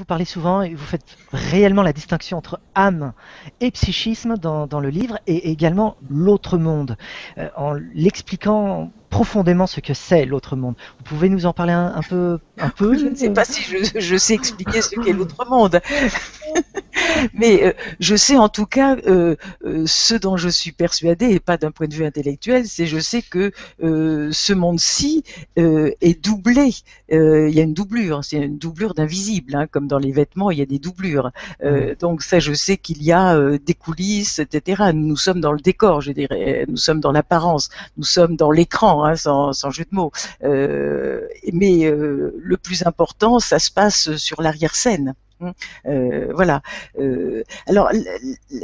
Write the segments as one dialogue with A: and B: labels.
A: vous parlez souvent et vous faites réellement la distinction entre âme et psychisme dans le livre et également l'autre monde, en l'expliquant profondément ce que c'est l'autre monde. Vous pouvez nous en parler un
B: Je ne
A: peu
B: sais pas si je sais expliquer ce qu'est l'autre monde, mais je sais en tout cas ce dont je suis persuadée, et pas d'un point de vue intellectuel, c'est je sais que ce monde-ci est doublé. Il y a une doublure, c'est une doublure d'invisible, hein, comme dans les vêtements, il y a des doublures.
A: Hmm.
B: Donc ça, je sais qu'il y a des coulisses, etc. Nous sommes dans le décor, je dirais, nous sommes dans l'apparence, nous sommes dans l'écran, hein, sans jeu de mots. Mais le plus important, ça se passe sur l'arrière-scène. Voilà. Alors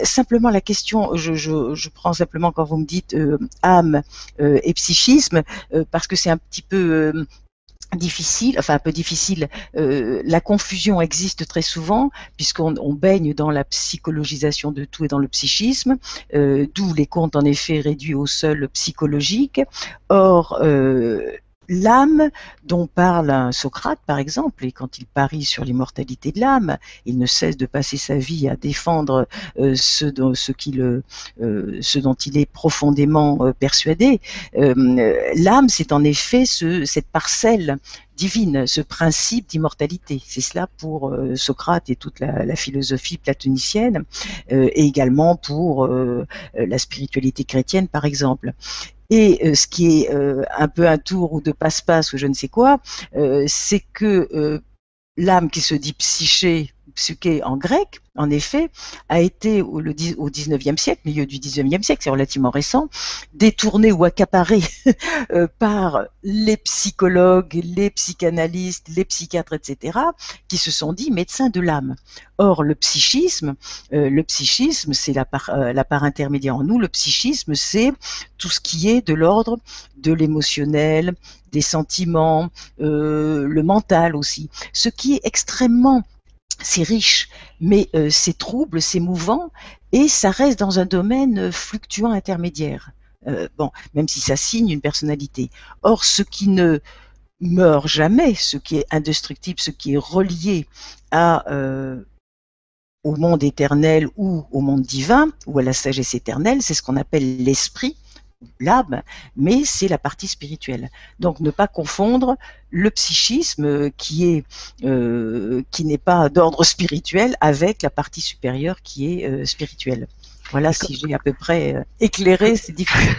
B: simplement la question, je prends simplement quand vous me dites âme et psychisme, parce que c'est un petit peu difficile, enfin un peu difficile. La confusion existe très souvent puisqu'on baigne dans la psychologisation de tout et dans le psychisme, d'où les contes en effet réduits au seul psychologique. Or, l'âme dont parle un Socrate, par exemple, et quand il parie sur l'immortalité de l'âme, il ne cesse de passer sa vie à défendre ce dont il est profondément persuadé. L'âme, c'est en effet cette parcelle divine, ce principe d'immortalité. C'est cela pour Socrate et toute la philosophie platonicienne, et également pour la spiritualité chrétienne, par exemple. Et ce qui est un peu un tour ou de passe-passe ou je ne sais quoi, c'est que l'âme qui se dit psyché en grec, en effet, a été au XIXe siècle, milieu du XIXe siècle, c'est relativement récent, détournée ou accaparée par les psychologues, les psychanalystes, les psychiatres, etc., qui se sont dit médecins de l'âme. Or, le psychisme, c'est la part intermédiaire en nous. Le psychisme, c'est tout ce qui est de l'ordre de l'émotionnel, des sentiments, le mental aussi. Ce qui est extrêmement, c'est riche, mais c'est trouble, c'est mouvant, et ça reste dans un domaine fluctuant intermédiaire. Bon, même si ça signe une personnalité. Or, ce qui ne meurt jamais, ce qui est indestructible, ce qui est relié au monde éternel ou au monde divin, ou à la sagesse éternelle, c'est ce qu'on appelle l'esprit, l'âme, mais c'est la partie spirituelle. Donc ne pas confondre le psychisme qui n'est pas d'ordre spirituel avec la partie supérieure qui est spirituelle. Voilà,
A: Et
B: si j'ai à peu près éclairé, c'est difficile.